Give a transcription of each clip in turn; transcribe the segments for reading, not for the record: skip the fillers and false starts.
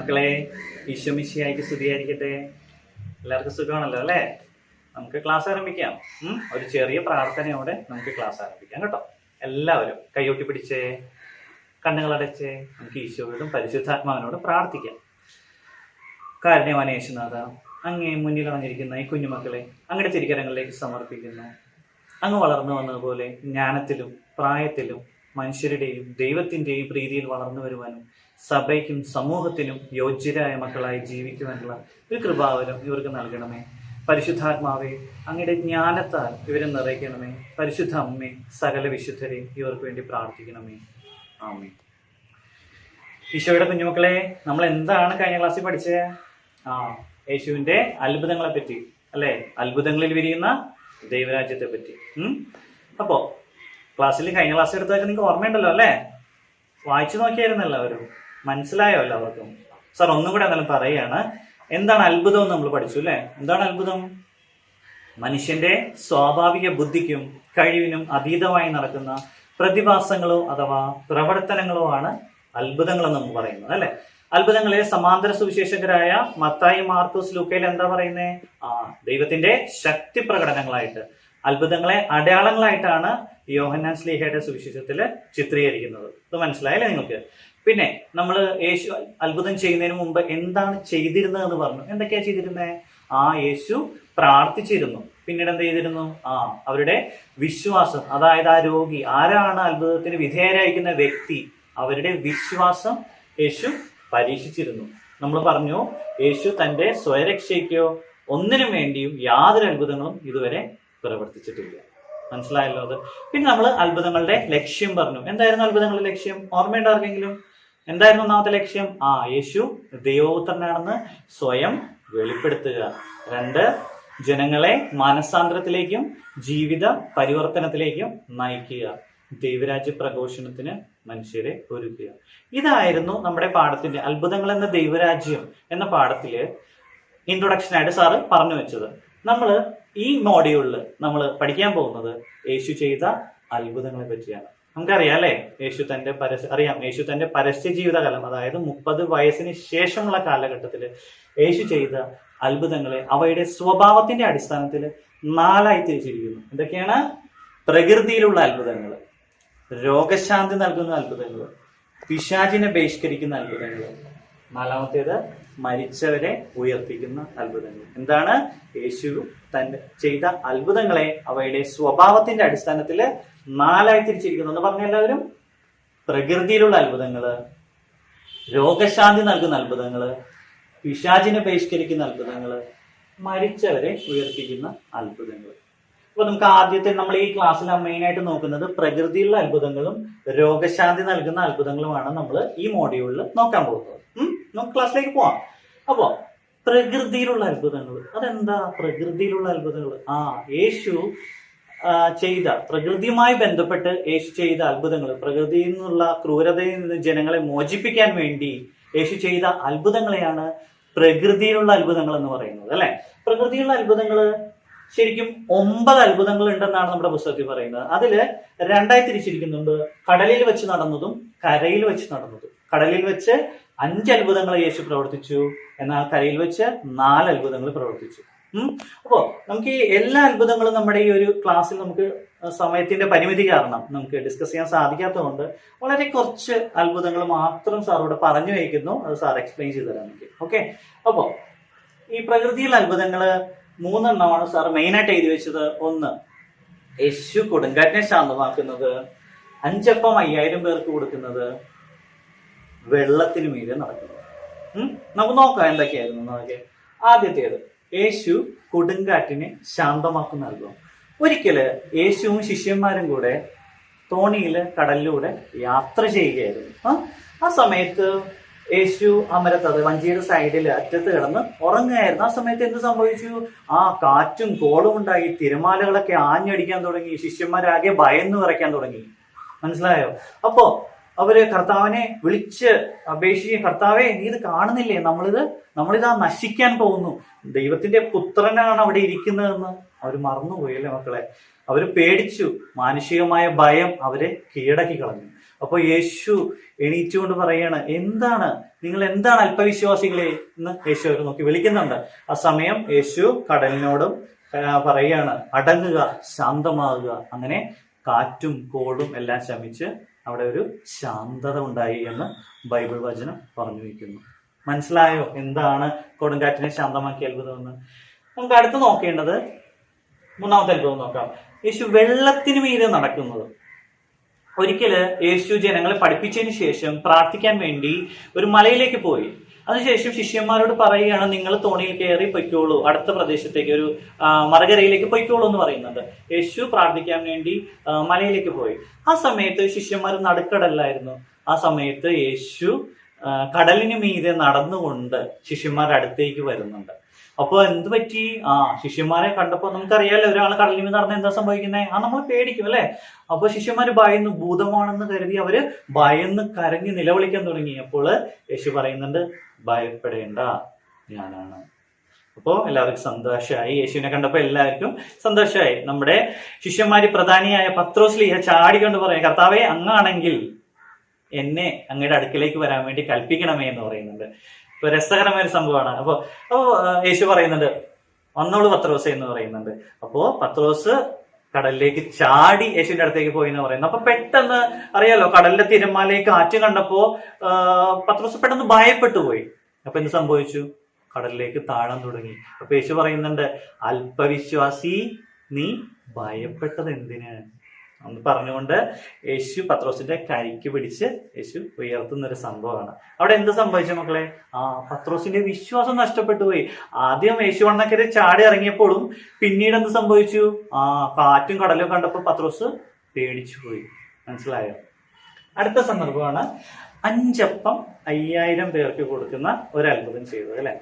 കുഞ്ഞുമക്കളെ, ഈശോ മിശിഹായ്ക്ക് സ്തുതിയായിരിക്കട്ടെ. എല്ലാവർക്കും സുഖമാണല്ലോ അല്ലേ? നമുക്ക് ക്ലാസ് ആരംഭിക്കാം. ഒരു ചെറിയ പ്രാർത്ഥനയോടെ നമുക്ക് ക്ലാസ് ആരംഭിക്കാം കേട്ടോ. എല്ലാവരും കൈയൊട്ടി പിടിച്ചേ, കണ്ണുകളടച്ചേ, നമുക്ക് ഈശോയോടും പരിശുദ്ധാത്മാവിനോടും പ്രാർത്ഥിക്കാം. കാരുണ്യവാന യേശുനാഥ, അങ്ങേ മുന്നിൽ വന്നിരിക്കുന്ന ഈ കുഞ്ഞുമക്കളെ അങ്ങയുടെ തിരികരങ്ങളിലേക്ക് സമർപ്പിക്കുന്നു. അങ്ങ് വളർന്നു വന്നതുപോലെ ജ്ഞാനത്തിലും പ്രായത്തിലും മനുഷ്യരുടെയും ദൈവത്തിന്റെയും പ്രീതിയിൽ വളർന്നു വരുവാനും സഭയ്ക്കും സമൂഹത്തിനും യോഗ്യരായ മക്കളായി ജീവിക്കുവാനുള്ള ഒരു കൃപാവരം ഇവർക്ക് നൽകണമേ. പരിശുദ്ധാത്മാവെ, അങ്ങയുടെ ജ്ഞാനത്താൽ ഇവരെ നിറയ്ക്കണമേ. പരിശുദ്ധ അമ്മേ, സകല വിശുദ്ധരെയും ഇവർക്ക് വേണ്ടി പ്രാർത്ഥിക്കണമേ. ആമേൻ. ഈശോയുടെ കുഞ്ഞുമക്കളെ, നമ്മൾ എന്താണ് കഴിഞ്ഞ ക്ലാസ്സിൽ പഠിച്ചത്? യേശുവിന്റെ അത്ഭുതങ്ങളെ പറ്റി അല്ലെ? അത്ഭുതങ്ങളിൽ വിരിയുന്ന ദൈവരാജ്യത്തെ പറ്റി. അപ്പോ ക്ലാസ്സിൽ കഴിഞ്ഞ ക്ലാസ് എടുത്തൊക്കെ നിങ്ങൾക്ക് ഓർമ്മയുണ്ടല്ലോ അല്ലെ? വായിച്ചു നോക്കിയായിരുന്നു എല്ലാവരും? മനസ്സിലായോ എല്ലാവർക്കും? സാർ ഒന്നും കൂടെ എന്നാലും പറയുകയാണ്. എന്താണ് അത്ഭുതം എന്ന് നമ്മൾ പഠിച്ചു അല്ലെ? എന്താണ് അത്ഭുതം? മനുഷ്യന്റെ സ്വാഭാവിക ബുദ്ധിക്കും കഴിവിനും അതീതമായി നടക്കുന്ന പ്രതിഭാസങ്ങളോ അഥവാ പ്രവർത്തനങ്ങളോ ആണ് അത്ഭുതങ്ങൾ എന്ന് നമ്മൾ പറയുന്നത് അല്ലെ? അത്ഭുതങ്ങളെ സമാന്തര സുവിശേഷകരായ മത്തായി, മാർക്കോസ്, ലൂക്കയിൽ എന്താ പറയുന്നേ? ദൈവത്തിന്റെ ശക്തി പ്രകടനങ്ങളായിട്ട്, അത്ഭുതങ്ങളെ അടയാളങ്ങളായിട്ടാണ് യോഹന്നാൻ ശ്ലീഹയുടെ സുവിശേഷത്തില് ചിത്രീകരിക്കുന്നത്. ഇത് മനസ്സിലായല്ലേ നിങ്ങൾക്ക്? പിന്നെ നമ്മൾ യേശു അത്ഭുതം ചെയ്യുന്നതിന് മുമ്പ് എന്താണ് ചെയ്തിരുന്നത് എന്ന് പറഞ്ഞു. എന്തൊക്കെയാ ചെയ്തിരുന്നേ? യേശു പ്രാർത്ഥിച്ചിരുന്നു. പിന്നീട് എന്ത് ചെയ്തിരുന്നു? അവരുടെ വിശ്വാസം, അതായത് ആ രോഗി, ആരാണ് അത്ഭുതത്തിന് വിധേയരായിരിക്കുന്ന വ്യക്തി, അവരുടെ വിശ്വാസം യേശു പരീക്ഷിച്ചിരുന്നു. നമ്മൾ പറഞ്ഞു, യേശു തന്റെ സ്വയരക്ഷയ്ക്കോ ഒന്നിനു വേണ്ടിയും യാതൊരു അത്ഭുതങ്ങളും ഇതുവരെ പ്രവർത്തിച്ചിട്ടില്ല. മനസ്സിലായല്ലോ അത്? പിന്നെ നമ്മൾ അത്ഭുതങ്ങളുടെ ലക്ഷ്യം പറഞ്ഞു. എന്തായിരുന്നു അത്ഭുതങ്ങളുടെ ലക്ഷ്യം? ഓർമ്മയുണ്ടോ ആർക്കെങ്കിലും? എന്തായിരുന്നു ഒന്നാമത്തെ ലക്ഷ്യം? യേശു ദൈവപുത്രനാണെന്ന് സ്വയം വെളിപ്പെടുത്തുക. 2, ജനങ്ങളെ മാനസാന്തരത്തിലേക്കും ജീവിത പരിവർത്തനത്തിലേക്കും നയിക്കുക. ദൈവരാജ്യ പ്രഘോഷണത്തിന് മനുഷ്യരെ ഒരുക്കുക. ഇതായിരുന്നു നമ്മുടെ പാഠത്തിന്റെ അത്ഭുതങ്ങൾ എന്ന ദൈവരാജ്യം എന്ന പാഠത്തില് ഇൻട്രൊഡക്ഷനായിട്ട് സാറ് പറഞ്ഞു വെച്ചത്. നമ്മൾ ഈ മോഡ്യൂളിൽ നമ്മൾ പഠിക്കാൻ പോകുന്നത് യേശു ചെയ്ത അത്ഭുതങ്ങളെ പറ്റിയാണ്. നമുക്കറിയാം അല്ലെ? യേശു തന്റെ പരസ്യ ജീവിതകാലം, അതായത് 30 വയസ്സിന് ശേഷമുള്ള കാലഘട്ടത്തിൽ യേശു ചെയ്ത അത്ഭുതങ്ങളെ അവയുടെ സ്വഭാവത്തിന്റെ അടിസ്ഥാനത്തിൽ 4ആയി തിരിച്ചിരിക്കുന്നു. എന്തൊക്കെയാണ്? പ്രകൃതിയിലുള്ള അത്ഭുതങ്ങൾ, രോഗശാന്തി നൽകുന്ന അത്ഭുതങ്ങൾ, പിശാചിനെ ബഹിഷ്കരിക്കുന്ന അത്ഭുതങ്ങൾ, 4മത്തേത് മരിച്ചവരെ ഉയർപ്പിക്കുന്ന അത്ഭുതങ്ങൾ. എന്താണ്? യേശു തന്റെ ചെയ്ത അത്ഭുതങ്ങളെ അവയുടെ സ്വഭാവത്തിന്റെ അടിസ്ഥാനത്തിൽ 4ആയി തിരിച്ചിരിക്കുന്നു എന്ന് പറഞ്ഞ എല്ലാവരും. പ്രകൃതിയിലുള്ള അത്ഭുതങ്ങള്, രോഗശാന്തി നൽകുന്ന അത്ഭുതങ്ങള്, പിശാചിനെ ബഹിഷ്കരിക്കുന്ന അത്ഭുതങ്ങള്, മരിച്ചവരെ ഉയർപ്പിക്കുന്ന അത്ഭുതങ്ങൾ. അപ്പൊ നമുക്ക് ആദ്യത്തെ നമ്മൾ ഈ ക്ലാസ്സിൽ മെയിനായിട്ട് നോക്കുന്നത് പ്രകൃതിയിലുള്ള അത്ഭുതങ്ങളും രോഗശാന്തി നൽകുന്ന അത്ഭുതങ്ങളുമാണ് നമ്മൾ ഈ മോഡ്യൂളിൽ നോക്കാൻ പോകുന്നത്. നമുക്ക് ക്ലാസ്സിലേക്ക് പോവാം. അപ്പോ പ്രകൃതിയിലുള്ള അത്ഭുതങ്ങൾ, അതെന്താ പ്രകൃതിയിലുള്ള അത്ഭുതങ്ങൾ? യേശു ചെയ്ത, പ്രകൃതിയുമായി ബന്ധപ്പെട്ട് യേശു ചെയ്ത അത്ഭുതങ്ങൾ, പ്രകൃതിയിൽ നിന്നുള്ള ക്രൂരതയിൽ നിന്ന് ജനങ്ങളെ മോചിപ്പിക്കാൻ വേണ്ടി യേശു ചെയ്ത അത്ഭുതങ്ങളെയാണ് പ്രകൃതിയിലുള്ള അത്ഭുതങ്ങൾ എന്ന് പറയുന്നത് അല്ലെ? പ്രകൃതിയിലുള്ള അത്ഭുതങ്ങള് ശരിക്കും 9 അത്ഭുതങ്ങൾ ഉണ്ടെന്നാണ് നമ്മുടെ പുസ്തകത്തിൽ പറയുന്നത്. അതില് 2ആയി തിരിച്ചിരിക്കുന്നുണ്ട്. കടലിൽ വെച്ച് നടന്നതും കരയിൽ വെച്ച് നടന്നതും. കടലിൽ വെച്ച് 5 അത്ഭുതങ്ങൾ യേശു പ്രവർത്തിച്ചു, എന്നാൽ കരയിൽ വെച്ച് 4 അത്ഭുതങ്ങൾ പ്രവർത്തിച്ചു. അപ്പോ നമുക്ക് ഈ എല്ലാ അത്ഭുതങ്ങളും നമ്മുടെ ഈ ഒരു ക്ലാസ്സിൽ നമുക്ക് സമയത്തിന്റെ പരിമിതി കാരണം നമുക്ക് ഡിസ്കസ് ചെയ്യാൻ സാധിക്കാത്തതുകൊണ്ട് വളരെ കുറച്ച് അത്ഭുതങ്ങൾ മാത്രം സാറോട് പറഞ്ഞു വയ്ക്കുന്നു. അത് സാർ എക്സ്പ്ലെയിൻ ചെയ്തു തരാം എനിക്ക്. ഓക്കെ. അപ്പോ ഈ പ്രകൃതിയിലെ അത്ഭുതങ്ങള് 3 എണ്ണമാണ് സാർ മെയിനായിട്ട് എഴുതി വെച്ചത്. 1, യേശു കൊടുങ്കാറ്റിനെ ശാന്തമാക്കുന്നത്, 5 അപ്പം 5000 പേർക്ക് കൊടുക്കുന്നത്, വെള്ളത്തിന് മീതെ നടക്കുന്നത്. നമുക്ക് നോക്കാം എന്തൊക്കെയായിരുന്നു എന്നതൊക്കെ. ആദ്യത്തേത്, യേശു കൊടുങ്കാറ്റിനെ ശാന്തമാക്കുന്ന അത്ഭുതം. ഒരിക്കല് യേശുവും ശിഷ്യന്മാരും കൂടെ തോണിയില് കടലിലൂടെ യാത്ര ചെയ്യുകയായിരുന്നു. ആ സമയത്ത് യേശു അമരത്ത്, വഞ്ചിയുടെ സൈഡിൽ അറ്റത്ത് കിടന്ന് ഉറങ്ങുകയായിരുന്നു. ആ സമയത്ത് എന്ത് സംഭവിച്ചു? കാറ്റും കോളും ഉണ്ടായി, തിരമാലകളൊക്കെ ആഞ്ഞടിക്കാൻ തുടങ്ങി. ശിഷ്യന്മാരാകെ ഭയന്ന് വിറയ്ക്കാൻ തുടങ്ങി. മനസ്സിലായോ? അപ്പോ അവര് കർത്താവിനെ വിളിച്ച് അപേക്ഷിച്ച്, കർത്താവെ, നീ ഇത് കാണുന്നില്ലേ? നമ്മളിതാ നശിക്കാൻ പോകുന്നു, ദൈവത്തിന്റെ പുത്രനാണ് അവിടെ ഇരിക്കുന്നതെന്ന് അവർ മറന്നുപോയി അല്ലേ മക്കളെ? അവര് പേടിച്ചു. മാനുഷികമായ ഭയം അവരെ കീഴടക്കി കളഞ്ഞു. അപ്പൊ യേശു എണീറ്റുകൊണ്ട് പറയാണ്, നിങ്ങൾ എന്താണ് അല്പവിശ്വാസികളെ എന്ന് യേശു അവരെ നോക്കി വിളിക്കുന്നുണ്ട്. ആ സമയം യേശു കടലിനോടും പറയാണ്, അടങ്ങുക, ശാന്തമാകുക. അങ്ങനെ കാറ്റും കോളും എല്ലാം ശമിച്ച് അവിടെ ഒരു ശാന്തത ഉണ്ടായി എന്ന് ബൈബിൾ വചനം പറഞ്ഞു വയ്ക്കുന്നു. മനസ്സിലായോ എന്താണ് കൊടുങ്കാറ്റിനെ ശാന്തമാക്കിയ അത്ഭുതമെന്ന്? നമുക്ക് അടുത്ത് നോക്കേണ്ടത് മൂന്നാമത്തെ അത്ഭുതം നോക്കാം. യേശു വെള്ളത്തിന് മീതെ നടക്കുന്നത്. ഒരിക്കല് യേശു ജനങ്ങളെ പഠിപ്പിച്ചതിന് ശേഷം പ്രാർത്ഥിക്കാൻ വേണ്ടി ഒരു മലയിലേക്ക് പോയി. അതിനുശേഷം ശിഷ്യന്മാരോട് പറയുകയാണ്, നിങ്ങൾ തോണിയിൽ കയറി പൊയ്ക്കോളൂ, അടുത്ത പ്രദേശത്തേക്ക്, ഒരു മറുകരയിലേക്ക് പൊയ്ക്കോളൂ എന്ന് പറയുന്നുണ്ട്. യേശു പ്രാർത്ഥിക്കാൻ വേണ്ടി മലയിലേക്ക് പോയി. ആ സമയത്ത് ശിഷ്യന്മാർ നടുക്കടലായിരുന്നു. ആ സമയത്ത് യേശു കടലിന് മീതെ നടന്നുകൊണ്ട് ശിഷ്യന്മാരുടെ അടുത്തേക്ക് വരുന്നുണ്ട്. അപ്പൊ എന്ത് പറ്റി? ശിഷ്യന്മാരെ കണ്ടപ്പോ നമുക്കറിയാലോ, ഒരാൾ കടലിൽ മീതെ നടന്ന എന്താ സംഭവിക്കുന്നത്? നമ്മൾ പേടിക്കും അല്ലെ? അപ്പൊ ശിഷ്യന്മാര് ഭയന്ന്, ഭൂതമാണെന്ന് കരുതി അവര് ഭയന്ന് കരഞ്ഞ് നിലവിളിക്കാൻ തുടങ്ങി. അപ്പോൾ യേശു പറയുന്നുണ്ട്, ഭയപ്പെടേണ്ട, ഞാനാണ്. അപ്പോ എല്ലാവർക്കും സന്തോഷമായി. യേശുവിനെ കണ്ടപ്പോ എല്ലാവർക്കും സന്തോഷമായി. നമ്മുടെ ശിഷ്യന്മാര് പ്രധാനിയായ പത്രോസ്ലീഹ ചാടിക്കൊണ്ട് പറയാം, കർത്താവേ, അങ്ങാണെങ്കിൽ എന്നെ അങ്ങയുടെ അടുക്കിലേക്ക് വരാൻ വേണ്ടി കൽപ്പിക്കണമേ എന്ന് പറയുന്നുണ്ട്. ഇപ്പൊ രസകരമായ ഒരു സംഭവമാണ്. അപ്പോ യേശു പറയുന്നുണ്ട്, വന്നോളൂ പത്രോസ് എന്ന് പറയുന്നുണ്ട്. അപ്പോ പത്രോസ് കടലിലേക്ക് ചാടി യേശുവിന്റെ അടുത്തേക്ക് പോയി എന്ന് പറയുന്നു. അപ്പൊ പെട്ടെന്ന് അറിയാലോ, കടലിന്റെ തിരമാലയ്ക്ക് കാറ്റ് കണ്ടപ്പോ പത്രോസ് പെട്ടെന്ന് ഭയപ്പെട്ടു പോയി. അപ്പൊ എന്ത് സംഭവിച്ചു? കടലിലേക്ക് താഴാൻ തുടങ്ങി. അപ്പൊ യേശു പറയുന്നുണ്ട്, അല്പവിശ്വാസി, നീ ഭയപ്പെട്ടത് എന്തിന് എന്ന് പറഞ്ഞുകൊണ്ട് യേശു പത്രോസിന്റെ കൈക്ക് പിടിച്ച് യേശു ഉയർത്തുന്ന ഒരു സംഭവമാണ്. അവിടെ എന്ത് സംഭവിച്ചു മക്കളെ? പത്രോസിന്റെ വിശ്വാസം നഷ്ടപ്പെട്ടു പോയി. ആദ്യം യേശു വണ്ണക്കരെ ചാടി ഇറങ്ങിയപ്പോഴും പിന്നീട് എന്ത് സംഭവിച്ചു? കാറ്റും കടലും കണ്ടപ്പോൾ പത്രോസ് പേടിച്ചു പോയി. മനസ്സിലായോ? അടുത്ത സന്ദർഭമാണ് 5 അപ്പം 5000 പേർക്ക് കൊടുക്കുന്ന ഒരു അത്ഭുതം ചെയ്തത് അല്ലെ.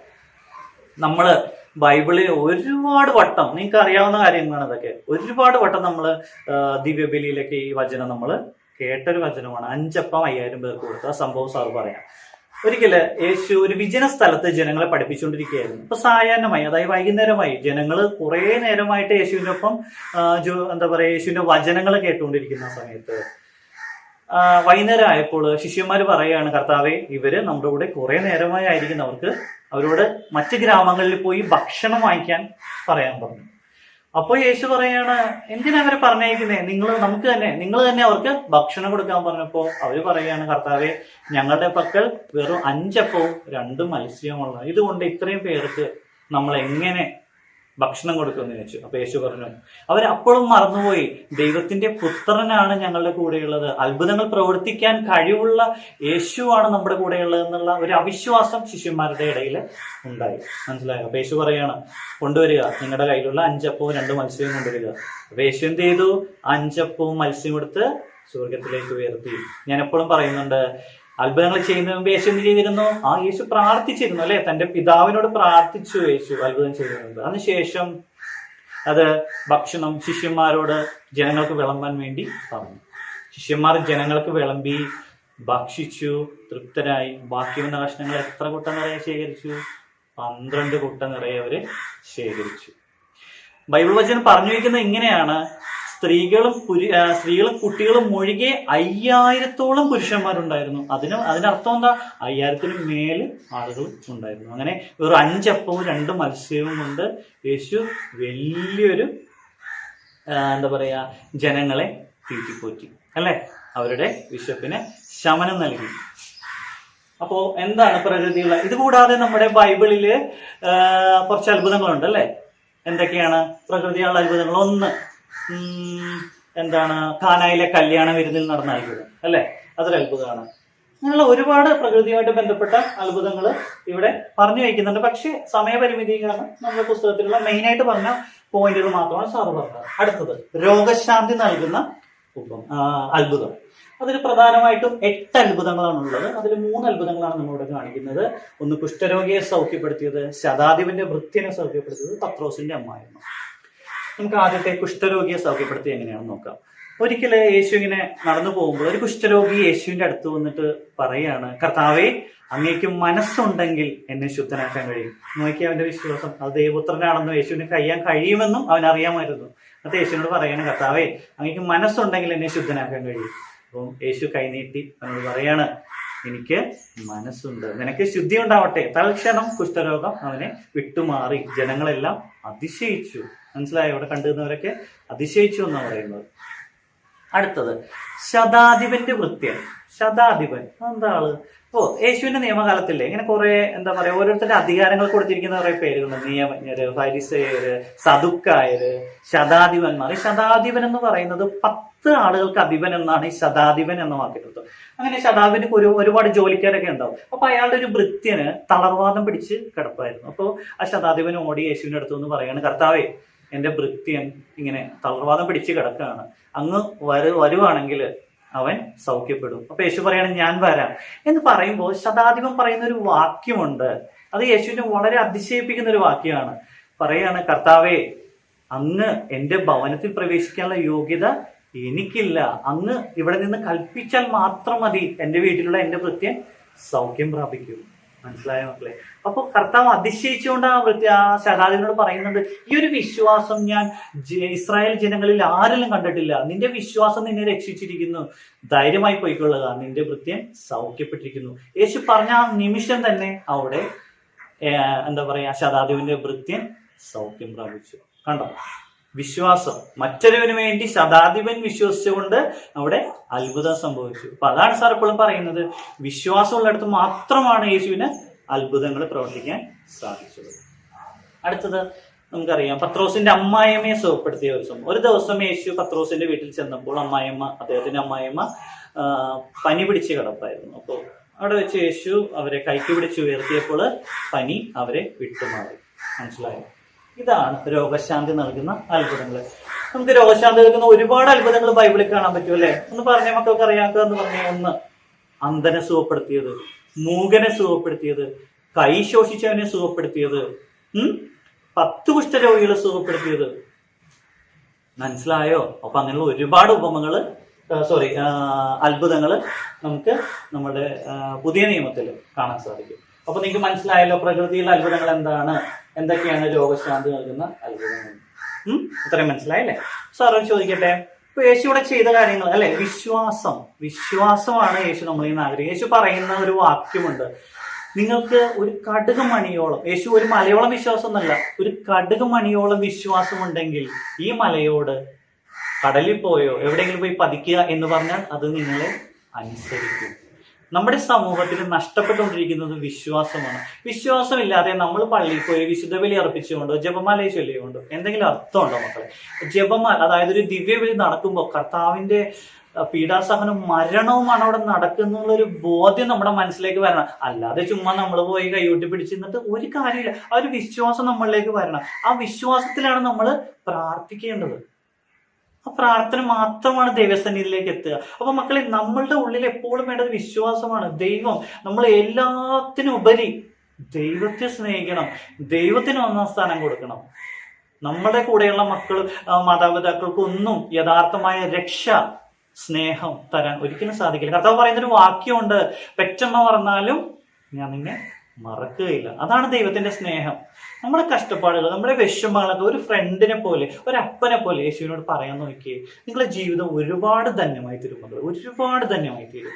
നമ്മള് ബൈബിളിൽ ഒരുപാട് വട്ടം, നിങ്ങൾക്ക് അറിയാവുന്ന കാര്യങ്ങളാണ് ഇതൊക്കെ, ഒരുപാട് വട്ടം നമ്മൾ ദിവ്യബലിയിലൊക്കെ ഈ വചനം നമ്മൾ കേട്ടൊരു വചനമാണ്. 5 അപ്പം 5000 പേർക്ക് കൊടുത്ത സംഭവം സാർ പറയാം. ഒരിക്കല് യേശു ഒരു വിജന സ്ഥലത്ത് ജനങ്ങളെ പഠിപ്പിച്ചുകൊണ്ടിരിക്കുകയായിരുന്നു. ഇപ്പൊ സായാഹ്നമായി, അതായത് വൈകുന്നേരമായി, ജനങ്ങൾ കുറെ നേരമായിട്ട് യേശുവിന്റെ ഒപ്പം യേശുവിന്റെ വചനങ്ങൾ കേട്ടുകൊണ്ടിരിക്കുന്ന സമയത്ത് വൈകുന്നേരം ആയപ്പോൾ ശിഷ്യന്മാര് പറയാണ്, കർത്താവേ, ഇവര് നമ്മുടെ കൂടെ കുറെ നേരമായി ആയിരിക്കുന്നവർക്ക് അവരോട് മറ്റ് ഗ്രാമങ്ങളിൽ പോയി ഭക്ഷണം വാങ്ങിക്കാൻ പറയാൻ പറഞ്ഞു. അപ്പോൾ യേശു പറയാണ്, എന്തിനാ അവരെ പറഞ്ഞേക്കുന്നേ? നിങ്ങൾ തന്നെ അവർക്ക് ഭക്ഷണം കൊടുക്കാൻ പറഞ്ഞപ്പോ അവര് പറയാണ്, കർത്താവെ, ഞങ്ങളുടെ പക്കൽ വെറും 5 അപ്പവും 2 മത്സ്യമുള്ള, ഇതുകൊണ്ട് ഇത്രയും പേർക്ക് നമ്മൾ എങ്ങനെ ഭക്ഷണം കൊടുക്കുമെന്ന് ചോദിച്ചു. അപ്പൊ യേശു പറഞ്ഞു, അവരപ്പോഴും മറന്നുപോയി, ദൈവത്തിന്റെ പുത്രനാണ് ഞങ്ങളുടെ കൂടെയുള്ളത്, അത്ഭുതങ്ങൾ പ്രവർത്തിക്കാൻ കഴിവുള്ള യേശുവാണ് നമ്മുടെ കൂടെയുള്ളത് എന്നുള്ള ഒരു അവിശ്വാസം ശിഷ്യന്മാരുടെ ഇടയിൽ ഉണ്ടായി. മനസ്സിലായോ? അപ്പൊ യേശു പറയാണ്, കൊണ്ടുവരിക, നിങ്ങളുടെ കയ്യിലുള്ള 5 അപ്പവും 2 മത്സ്യവും കൊണ്ടുവരിക. അപ്പൊ യേശു എന്ത് ചെയ്തു? 5 അപ്പവും മത്സ്യം എടുത്ത് സ്വർഗത്തിലേക്ക് ഉയർത്തി. ഞാൻ എപ്പോഴും പറയുന്നുണ്ട്, അത്ഭുതങ്ങൾ ചെയ്യുന്നതിന് മുമ്പ് യേശു എന്ത് ചെയ്തിരുന്നു? യേശു പ്രാർത്ഥിച്ചിരുന്നു അല്ലെ, തന്റെ പിതാവിനോട് പ്രാർത്ഥിച്ചു യേശു അത്ഭുതം ചെയ്തിരുന്നത്. അതിനുശേഷം അത് ഭക്ഷണം ശിഷ്യന്മാരോട് ജനങ്ങൾക്ക് വിളമ്പാൻ വേണ്ടി പറഞ്ഞു. ശിഷ്യന്മാർ ജനങ്ങൾക്ക് വിളമ്പി ഭക്ഷിച്ചു, തൃപ്തരായി. ബാക്കി വന്ന കഷ്ണങ്ങൾ എത്ര കുട്ട നിറയെ ശേഖരിച്ചു? 12 കുട്ട നിറയെ അവര് ശേഖരിച്ചു. ബൈബിൾ വചനം പറഞ്ഞു വയ്ക്കുന്നത് ഇങ്ങനെയാണ്, സ്ത്രീകളും കുട്ടികളും ഒഴികെ 5000-ഓളം പുരുഷന്മാരുണ്ടായിരുന്നു. അതിനർത്ഥം എന്താ? 1000-ന് മേല് ആളുകൾ ഉണ്ടായിരുന്നു. അങ്ങനെ ഒരു 5 അപ്പവും 2 മത്സ്യവും കൊണ്ട് യേശു വലിയൊരു ജനങ്ങളെ തീറ്റിപ്പോറ്റി അല്ലെ. അവരുടെ വിശപ്പിന് ശമനം നൽകി. അപ്പോ എന്താണ് പ്രകൃതിയുള്ള? ഇതുകൂടാതെ നമ്മുടെ ബൈബിളില് കുറച്ച് അത്ഭുതങ്ങളുണ്ട് അല്ലെ. എന്തൊക്കെയാണ് പ്രകൃതിയുള്ള അത്ഭുതങ്ങൾ? ഒന്ന്, കാനായിലെ കല്യാണ വിരുന്നിൽ നടന്ന അത്ഭുതം അല്ലെ, അതൊരു അത്ഭുതമാണ്. അങ്ങനെയുള്ള ഒരുപാട് പ്രകൃതിയുമായിട്ട് ബന്ധപ്പെട്ട അത്ഭുതങ്ങൾ ഇവിടെ പറഞ്ഞു വയ്ക്കുന്നുണ്ട്. പക്ഷെ സമയപരിമിതി കാരണം നമ്മുടെ പുസ്തകത്തിലുള്ള മെയിനായിട്ട് പറഞ്ഞ പോയിന്റുകൾ മാത്രമാണ് സാറ് പറഞ്ഞത്. അടുത്തത് രോഗശാന്തി നൽകുന്ന അത്ഭുതം. അതിൽ പ്രധാനമായിട്ടും 8 അത്ഭുതങ്ങളാണുള്ളത്. അതിൽ 3 അത്ഭുതങ്ങളാണ് നമ്മളിവിടെ കാണിക്കുന്നത്. ഒന്ന് കുഷ്ഠരോഗിയെ സൗഖ്യപ്പെടുത്തിയത്, ശതാധിപന്റെ വൃത്യനെ സൗഖ്യപ്പെടുത്തിയത്, പത്രോസിന്റെ അമ്മായിരുന്നു. നമുക്ക് ആദ്യത്തെ കുഷ്ഠരോഗിയെ സൗഖ്യപ്പെടുത്തി എങ്ങനെയാണെന്ന് നോക്കാം. ഒരിക്കൽ യേശു ഇങ്ങനെ നടന്നു പോകുമ്പോൾ ഒരു കുഷ്ഠരോഗി യേശുവിന്റെ അടുത്ത് വന്നിട്ട് പറയാണ്, കർത്താവേ, അങ്ങേക്ക് മനസ്സുണ്ടെങ്കിൽ എന്നെ ശുദ്ധനാക്കാൻ കഴിയും. നോക്കി അവന്റെ വിശ്വാസം, അത് ദൈവപുത്രനാണെന്നും യേശുവിനെ കഴിയുമെന്നും അവൻ അറിയാമായിരുന്നു. അത് യേശുവിനോട് പറയാണ്, കർത്താവേ, അങ്ങേക്ക് മനസ്സുണ്ടെങ്കിൽ എന്നെ ശുദ്ധനാക്കാൻ കഴിയും. അപ്പം യേശു കൈനീട്ടി അവനോട് പറയാണ്, എനിക്ക് മനസ്സുണ്ട്, നിനക്ക് ശുദ്ധി ഉണ്ടാവട്ടെ. തൽക്ഷണം കുഷ്ഠരോഗം അവനെ വിട്ടുമാറി. ജനങ്ങളെല്ലാം അതിശയിച്ചു. മനസ്സിലായോ? ഇവിടെ കണ്ടുവന്നവരൊക്കെ അതിശയിച്ചു എന്നാണ് പറയുന്നത്. അടുത്തത് ശതാധിപന്റെ വൃത്യൻ. ശതാധിപൻ എന്താ ആള്? യേശുവിന്റെ നിയമകാലത്തില്ലേ ഇങ്ങനെ കുറെ എന്താ പറയാ ഓരോരുത്തരുടെ അധികാരങ്ങൾ കൊടുത്തിരിക്കുന്ന കുറെ പേരുകളുണ്ട്. നിയമജ്ഞര്, ഫരിസേയര്, സദുക്കായര്, ശതാധിപന്മാർ. ഈ ശതാധിപൻ എന്ന് പറയുന്നത് 10 ആളുകൾക്ക് അധിപൻ എന്നാണ് ഈ ശതാധിപൻ എന്ന വാക്കിനർത്ഥം. അങ്ങനെ ശതാധിപന് ഒരുപാട് ജോലിക്കാരൊക്കെ ഉണ്ടാവും. അപ്പൊ അയാളുടെ ഒരു ഭൃത്യന് തളർവാദം പിടിച്ച് കിടപ്പായിരുന്നു. അപ്പോൾ ആ ശതാധിപൻ ഓടി യേശുവിന്റെ അടുത്ത് നിന്ന് പറയാണ്, കർത്താവേ, എന്റെ ഭൃത്യൻ ഇങ്ങനെ തളർവാദം പിടിച്ച് കിടക്കുകയാണ്, അങ്ങ് വരുവാണെങ്കിൽ അവൻ സൗഖ്യപ്പെടും. അപ്പൊ യേശു പറയാണ്, ഞാൻ വരാം എന്ന് പറയുമ്പോൾ ശതാധിപൻ പറയുന്ന ഒരു വാക്യമുണ്ട്. അത് യേശുവിനെ വളരെ അതിശയിപ്പിക്കുന്ന ഒരു വാക്യമാണ്. പറയാണ്, കർത്താവേ, അങ്ങ് എന്റെ ഭവനത്തിൽ പ്രവേശിക്കാനുള്ള യോഗ്യത എനിക്കില്ല. അങ്ങ് ഇവിടെ നിന്ന് കൽപ്പിച്ചാൽ മാത്രം മതി എന്റെ വീട്ടിലുള്ള എന്റെ ഭൃത്യൻ സൗഖ്യം പ്രാപിക്കും. മനസ്സിലായ മക്കളെ? അപ്പൊ കർത്താവ് അതിശയിച്ചുകൊണ്ട് ആ ശതാധിപനോട് പറയുന്നുണ്ട്, ഈ ഒരു വിശ്വാസം ഞാൻ ഇസ്രായേൽ ജനങ്ങളിൽ ആരെല്ലാം കണ്ടിട്ടില്ല. നിന്റെ വിശ്വാസം നിന്നെ രക്ഷിച്ചിരിക്കുന്നു, ധൈര്യമായി പോയിക്കൊള്ളുക, നിന്റെ ഭൃത്യൻ സൗഖ്യപ്പെട്ടിരിക്കുന്നു. യേശു പറഞ്ഞ ആ നിമിഷം തന്നെ അവിടെ എന്താ പറയാ ശതാധിപന്റെ ഭൃത്യൻ സൗഖ്യം പ്രാപിച്ചു. കണ്ടോ? വിശ്വാസം. മറ്റൊരുവിന് വേണ്ടി ശതാധിപൻ വിശ്വസിച്ചുകൊണ്ട് അവിടെ അത്ഭുതം സംഭവിച്ചു. അപ്പൊ അതാണ് സാർ എപ്പോഴും പറയുന്നത്, വിശ്വാസമുള്ളിടത്ത് മാത്രമാണ് യേശുവിന് അത്ഭുതങ്ങൾ പ്രവർത്തിക്കാൻ സാധിച്ചത്. അടുത്തത് നമുക്കറിയാം, പത്രോസിന്റെ അമ്മായിയമ്മയെ സുഖപ്പെടുത്തിയ ഒരു ദിവസം യേശു പത്രോസിന്റെ വീട്ടിൽ ചെന്നപ്പോൾ അദ്ദേഹത്തിന്റെ അമ്മായിയമ്മ പനി പിടിച്ച് കിടപ്പായിരുന്നു. അപ്പോൾ അവിടെ വെച്ച് യേശു അവരെ കൈക്ക് പിടിച്ച് ഉയർത്തിയപ്പോൾ പനി അവരെ വിട്ടുമാറി. മനസ്സിലായോ? ഇതാണ് രോഗശാന്തി നൽകുന്ന അത്ഭുതങ്ങൾ. നമുക്ക് രോഗശാന്തി നൽകുന്ന ഒരുപാട് അത്ഭുതങ്ങൾ ബൈബിളിൽ കാണാൻ പറ്റും അല്ലെ? ഒന്ന് പറഞ്ഞ മക്കൾക്ക് അറിയാക്കുക എന്ന് പറഞ്ഞ. ഒന്ന്, അന്ധനെ സുഖപ്പെടുത്തിയത്, മൂകനെ സുഖപ്പെടുത്തിയത്, കൈ ശോഷിച്ചവനെ സുഖപ്പെടുത്തിയത്, 10 കുഷ്ഠരോഗികളെ സുഖപ്പെടുത്തിയത്. മനസ്സിലായോ? അപ്പൊ അങ്ങനെയുള്ള ഒരുപാട് അത്ഭുതങ്ങൾ നമുക്ക് നമ്മുടെ പുതിയ നിയമത്തിൽ കാണാൻ സാധിക്കും. അപ്പൊ നിങ്ങൾക്ക് മനസ്സിലായല്ലോ പ്രകൃതിയിലെ അത്ഭുതങ്ങൾ എന്തൊക്കെയാണ് രോഗശാന്തി നൽകുന്ന അത്ഭുതങ്ങൾ. ഇത്രയും മനസ്സിലായല്ലേ? സാറോട് ചോദിക്കട്ടെ, ഇപ്പൊ യേശു ഇവിടെ ചെയ്ത കാര്യങ്ങൾ അല്ലെ? വിശ്വാസമാണ് യേശു നമ്മളിൽ നിന്ന് ആഗ്രഹിക്കുന്നത്. യേശു പറയുന്ന ഒരു വാക്യമുണ്ട്, നിങ്ങൾക്ക് ഒരു കടുക് മണിയോളം, യേശു ഒരു മലയോളം വിശ്വാസം എന്നല്ല, ഒരു കടുക് മണിയോളം വിശ്വാസമുണ്ടെങ്കിൽ ഈ മലയോട് കടലിൽ പോയോ എവിടെയെങ്കിലും പോയി പതിക്കുക എന്ന് പറഞ്ഞാൽ അത് നിങ്ങളെ അനുസരിക്കും. നമ്മുടെ സമൂഹത്തിൽ നഷ്ടപ്പെട്ടുകൊണ്ടിരിക്കുന്നത് വിശ്വാസമാണ്. വിശ്വാസമില്ലാതെ നമ്മൾ പള്ളിയിൽ പോയി വിശുദ്ധ ബലി അർപ്പിച്ചുകൊണ്ടോ ജപമാല ചൊല്ലിക്കൊണ്ടോ എന്തെങ്കിലും അർത്ഥമുണ്ടോ മക്കളെ? ജപമാല, അതായത് ഒരു ദിവ്യബലി നടക്കുമ്പോൾ കർത്താവിന്റെ പീഡാസഹനം മരണവുമാണ് അവിടെ നടക്കുന്നുള്ളൊരു ബോധ്യം നമ്മുടെ മനസ്സിലേക്ക് വരണം. അല്ലാതെ ചുമ്മാ നമ്മൾ പോയി കൈയൂട്ടി പിടിച്ചിരുന്നിട്ട് ഒരു കാര്യമില്ല. ആ ഒരു വിശ്വാസം നമ്മളിലേക്ക് വരണം. ആ വിശ്വാസത്തിലാണ് നമ്മൾ പ്രാർത്ഥിക്കേണ്ടത്. ആ പ്രാർത്ഥന മാത്രമാണ് ദൈവസന്നിധിയിലേക്ക് എത്തുക. അപ്പൊ മക്കളെ, നമ്മളുടെ ഉള്ളിൽ എപ്പോഴും വേണ്ടത് വിശ്വാസമാണ്. ദൈവം, നമ്മൾ എല്ലാത്തിനും ഉപരി ദൈവത്തെ സ്നേഹിക്കണം, ദൈവത്തിന് 1ാം സ്ഥാനം കൊടുക്കണം. നമ്മുടെ കൂടെയുള്ള മാതാപിതാക്കൾക്കൊന്നും യഥാർത്ഥമായ രക്ഷ, സ്നേഹം തരാൻ ഒരിക്കലും സാധിക്കില്ല. കർത്താവ് പറയുന്നൊരു വാക്യമുണ്ട്, പെറ്റമ്മ പറഞ്ഞാലും ഞാൻ നിന്നെ മറക്കുകയില്ല. അതാണ് ദൈവത്തിന്റെ സ്നേഹം. നമ്മുടെ കഷ്ടപ്പാടുകൾ, നമ്മുടെ വിഷമങ്ങളൊക്കെ ഒരു ഫ്രണ്ടിനെ പോലെ, ഒരു അപ്പനെ പോലെ യേശുവിനോട് പറയാൻ നോക്കിയേ, നിങ്ങളുടെ ജീവിതം ഒരുപാട് ധന്യമായി തീരും മക്കളെ, ഒരുപാട് ധന്യമായി തീരും.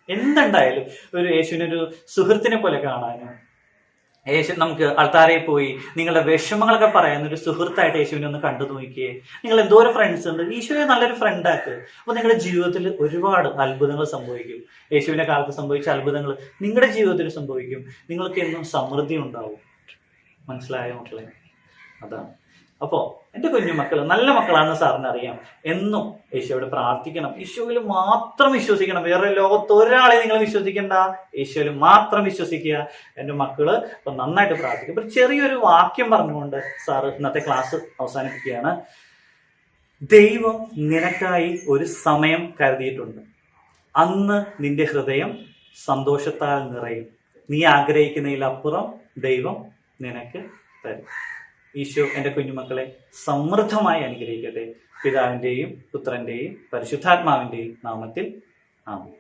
എന്തുണ്ടായാലും ഒരു യേശുവിനെ ഒരു സുഹൃത്തിനെ പോലെ കാണാനും, യേശു നമുക്ക് ആൾത്താരെ പോയി നിങ്ങളുടെ വിഷമങ്ങളൊക്കെ പറയാൻ ഒരു സുഹൃത്തായിട്ട് യേശുവിനെ ഒന്ന് കണ്ടു നോക്കിയേ. നിങ്ങൾ എന്തോരം ഫ്രണ്ട്സ് ഉണ്ട്, ഈശോയെ നല്ലൊരു ഫ്രണ്ടാക്ക്. അപ്പൊ നിങ്ങളുടെ ജീവിതത്തിൽ ഒരുപാട് അത്ഭുതങ്ങൾ സംഭവിക്കും. യേശുവിന്റെ കാലത്ത് സംഭവിച്ച അത്ഭുതങ്ങൾ നിങ്ങളുടെ ജീവിതത്തിൽ സംഭവിക്കും. നിങ്ങൾക്ക് എന്നും സമൃദ്ധി ഉണ്ടാവും. മനസ്സിലായ മക്കളെ? അതാണ്. അപ്പോ എന്റെ കുഞ്ഞുമക്കൾ നല്ല മക്കളാണെന്ന് സാറിന് അറിയാം. എന്നും യേശുവോട് പ്രാർത്ഥിക്കണം, ഈശോയിൽ മാത്രം വിശ്വസിക്കണം. വേറെ ലോകത്ത് ഒരാളെ നിങ്ങൾ വിശ്വസിക്കേണ്ട, യേശുവിൽ മാത്രം വിശ്വസിക്കുക. എന്റെ മക്കള് ഇപ്പൊ നന്നായിട്ട് പ്രാർത്ഥിക്കും. ഇപ്പൊ ചെറിയൊരു വാക്യം പറഞ്ഞുകൊണ്ട് സാറ് ഇന്നത്തെ ക്ലാസ് അവസാനിപ്പിക്കുകയാണ്. ദൈവം നിനക്കായി ഒരു സമയം കരുതിയിട്ടുണ്ട്. അന്ന് നിന്റെ ഹൃദയം സന്തോഷത്താൽ നിറയും. നീ ആഗ്രഹിക്കുന്നതിലപ്പുറം ദൈവം നിനക്ക് തരും. ഈശോ എൻ്റെ കുഞ്ഞുമക്കളെ സമൃദ്ധമായി അനുഗ്രഹിക്കട്ടെ. പിതാവിൻ്റെയും പുത്രൻ്റെയും പരിശുദ്ധാത്മാവിൻ്റെയും നാമത്തിൽ ആമേൻ.